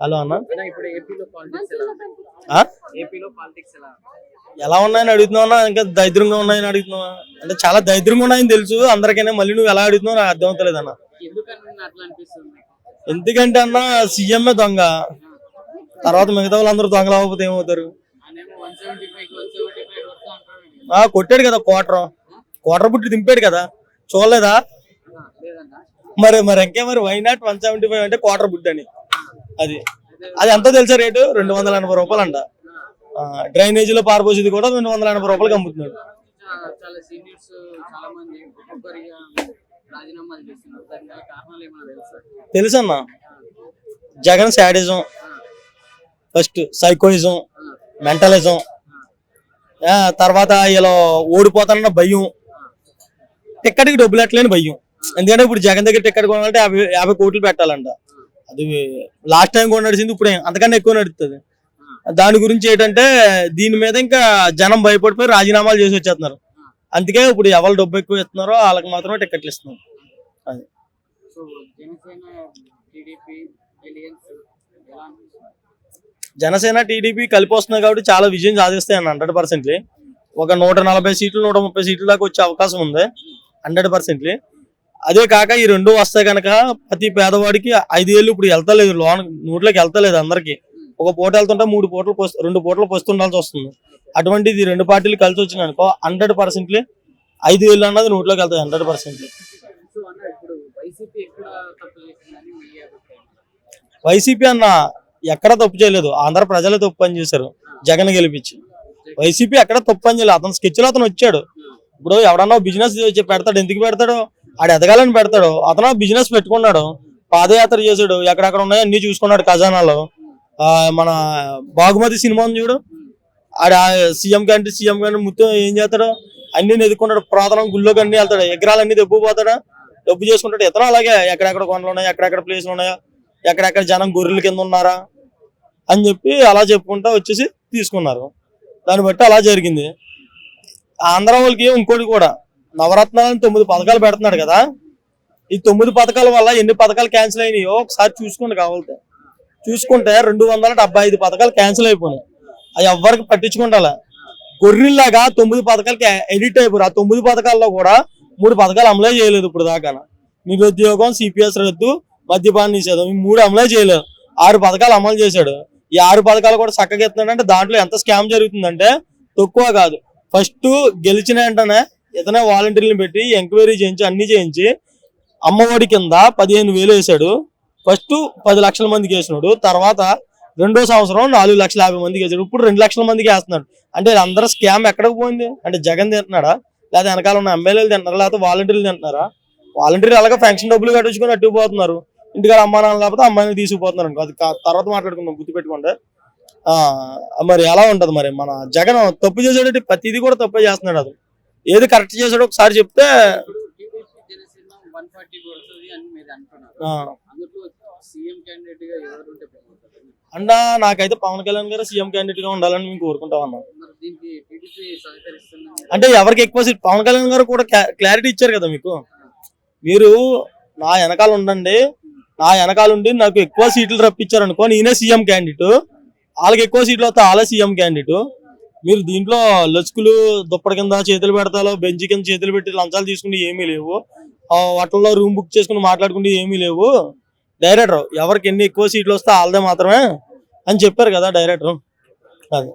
Hello అన్న, ఇప్పుడు ఏపీలో పాలిటిక్స్ ఆ? ఏపీలో పాలిటిక్స్ ఎలా ఎలా ఉన్నాయని అడుగుతున్నావు అన్న? ఇంకా దరిద్రంగా ఉన్నాయని అడుగుతున్నావా? అంటే చాలా దరిద్రంగా ఉన్నాయని తెలుసు అందరికైనా, మళ్ళీ నువ్వు ఎలా అడుగుతున్నావు నాకు అర్థం అవుతలేదు అన్న. ఎందుకని అట్లా అనిపిస్తుంది? ఎందుకంటే అన్న, సీఎంఏ దొంగ, తర్వాత మిగతా వాళ్ళందరూ దొంగలు అవ్వకపోతే ఏమవుతారు? ఆయనేమో 175 వరకు అంటాడు. కొట్టాడు కదా క్వార్టర్ బుట్టి దింపాడు కదా, చూడలేదా? లేదన్నా మరి మరి ఇంకే మరి వై నాట్ 175 అంటే క్వార్టర్ బుట్టి అని. అది అది ఎంతో తెలుసా రేటు? 280 రూపాయలు అంట. డ్రైనేజీలో పారపోసేది కూడా 280 రూపాయలకి అమ్ముతున్నాడు. చాలా సీనియర్స్ చాలా మంది ఒక్కొక్కరిగా రాజీనామాలు చేస్తున్నారు. దానికి గల కారణాలు ఏమైనా తెలుసా? తెలుసన్న, Jagan sadism, first psychoism, mentalism, తర్వాత ఇలా ఓడిపోతానన్న భయం, టిక్కెట్కి డబ్బులు ఎట్లేని భయం. ఎందుకంటే ఇప్పుడు జగన్ దగ్గర టిక్కెట్ కొనాలంటే 50 కోట్లు పెట్టాలంట. అది లాస్ట్ టైం కూడా నడిచింది, ఇప్పుడు అంతకన్నా ఎక్కువ నడుస్తుంది. దాని గురించి ఏంటంటే దీని మీద ఇంకా జనం భయపడిపోయి రాజీనామాలు చేసి వచ్చేస్తున్నారు. అందుకే ఇప్పుడు ఎవరు డబ్బు ఎక్కువ ఇస్తున్నారో వాళ్ళకి మాత్రమే టికెట్లు ఇస్తున్నారు. అది సో జనసేన టీడీపీ ఎలియన్స్ ఎలా అనిపిస్తుంది? జనసేన టీడీపీ కలిపి వస్తున్నాయి కాబట్టి చాలా విజయం సాధిస్తాయి అన్న 100%. ఒక 140 సీట్లు 130 సీట్ల దాకా వచ్చే అవకాశం ఉంది 100%. అదే కాక ఈ రెండు వస్తే కనుక ప్రతి పేదవాడికి 5 ఏళ్ళు ఇప్పుడు వెళ్తలేదు, లోన్ నోట్లోకి వెళ్తలేదు. అందరికి ఒక పూట వెళ్తుంటే 3 పూటలు 2 పూటలు పొస్తుండాల్సి వస్తుంది. అటువంటిది 2 పార్టీలు కలిసి వచ్చినాయి అనుకో 100% 5 ఏళ్ళు అన్నది నోట్లోకి వెళ్తాయి 100%. సో అన్న ఇప్పుడు వైసీపీ ఎక్కడ తప్పు చేసిందని మీ అభిప్రాయం? వైసీపీ అన్న ఎక్కడ తప్పు చేయలేదు, ఆంధ్ర ప్రజలే తప్పు పని చేశారు జగన్ గెలిపించి. వైసీపీ ఎక్కడ తప్పు పని చేయలేదు. అతను స్కెచ్లో అతను వచ్చాడు. ఇప్పుడు ఎవడన్నా బిజినెస్ పెడతాడు, ఎందుకు పెడతాడు? ఆడు ఎదగాలని పెడతాడు. అతను బిజినెస్ పెట్టుకున్నాడు, పాదయాత్ర చేశాడు, ఎక్కడెక్కడ ఉన్నాయో అన్ని చూసుకున్నాడు ఖజానాలో. మన బాగుమతి సినిమాను చూడు, ఆడ సీఎం క్యాండిడేట్ మొత్తం ఏం చేస్తాడు? అన్ని ఎదుర్కొన్నాడు. పురాతనం గుళ్ళోకి అన్ని వెళ్తాడు, ఎకరాలన్నీ దెబ్బపోతాడు, డబ్బు చేసుకుంటాడు. ఇతను అలాగే ఎక్కడెక్కడ కొండలు ఉన్నాయా, ఎక్కడెక్కడ ప్లేస్లు ఉన్నాయా, ఎక్కడెక్కడ జనం గొర్రెల కింద ఉన్నారా అని చెప్పి అలా చెప్పుకుంటా వచ్చేసి తీసుకున్నారు. దాన్ని బట్టి అలా జరిగింది. ఆంధ్ర వాళ్ళకి ఇంకోటి కూడా, నవరత్నాలను 9 పథకాలు పెడుతున్నాడు కదా. ఈ 9 పథకాల వల్ల ఎన్ని పథకాలు క్యాన్సిల్ అయినాయో ఒకసారి చూసుకోండి. కావాలంటే చూసుకుంటే 275 పథకాలు క్యాన్సిల్ అయిపోయినాయి. అవి ఎవ్వరికి పట్టించుకుంటాలా. గొర్రెల్లాగా 9 పథకాలకి ఎడిట్ అయిపోయారు. ఆ 9 పథకాల్లో కూడా 3 పథకాలు అమలే చేయలేదు ఇప్పుడు దాకా. నిరుద్యోగం, సిపిఎస్ రద్దు, మద్యపాన నిషేధం, ఈ 3 అమలే చేయలేదు. 6 పథకాలు అమలు చేశాడు. ఈ 6 పథకాలు కూడా చక్కగా ఎత్తున్నాడంటే దాంట్లో ఎంత స్కామ్ జరుగుతుందంటే తక్కువ కాదు. ఫస్ట్ గెలిచిన వెంటనే ఇతనే వాలంటీర్లను పెట్టి ఎంక్వైరీ చేయించి అన్ని చేయించి అమ్మఒడి కింద 15,000 వేసాడు. ఫస్ట్ 10 లక్షల మందికి వేసినాడు. తర్వాత 2వ సంవత్సరం 4,50,000 మందికి వేసాడు. ఇప్పుడు 2 లక్షల మందికి వేస్తున్నాడు. అంటే అందరూ స్కామ్ ఎక్కడికి పోయింది? అంటే జగన్ తింటున్నాడా, లేదా వెనకాల ఉన్న ఎమ్మెల్యేలు తింటున్నారా, లేకపోతే వాలంటీర్లు తింటున్నారా? వాలంటీర్లు అలాగే పెన్షన్ డబ్బులు కట్టించుకొని అట్టుకుపోతున్నారు. ఇంటికాడ అమ్మా నాన్న లేకపోతే అమ్మాయిని తీసుకుపోతున్నారు అనుకో. అది తర్వాత మాట్లాడుకుందాం, గుర్తుపెట్టుకోండి. మరి ఎలా ఉంటది మరి? మన జగన్ తప్పు చేసాడు, ప్రతిదీ కూడా తప్పే చేస్తున్నాడు. అది ఏది కరెక్ట్ చేసాడో ఒకసారి చెప్తే. జనసేన 140 కొడుతుంది అని మీరు అంటున్నారు. అందులో సీఎం క్యాండిడేట్ గా ఎవరు ఉంటే బాగుంటుంది? అన్నా నాకైతే పవన్ కళ్యాణ్ గారు సీఎం క్యాండిడేట్ గా ఉండాలని మేము కోరుకుంటాం అన్నా. మరి దీనికి టీడీపీ సహకరిస్తుంది అంటే ఎవరికి ఎక్కువ సీట్? పవన్ కళ్యాణ్ గారు కూడా క్లారిటీ ఇచ్చారు కదా మీకు, మీరు నా వెనకాల ఉండండి, నా వెనకాల ఉండి నాకు ఎక్కువ సీట్లు రప్పించారు అనుకో నేనే సీఎం క్యాండిడేట్, వాళ్ళకి ఎక్కువ సీట్లు వస్తే వాళ్ళే సీఎం క్యాండిడేట్. మీరు దీంట్లో లచ్కులు దుప్పటి కింద చేతులు పెడతాలో, బెంచ్ కింద చేతులు పెట్టి లంచాలు తీసుకుని ఏమీ లేవు. వాటిల్లో రూమ్ బుక్ చేసుకుని మాట్లాడుకుంటే ఏమీ లేవు. డైరెక్టర్ ఎవరికి ఎన్ని ఎక్కువ సీట్లు వస్తే వాళ్ళదే మాత్రమే అని చెప్పారు కదా డైరెక్టర్. అది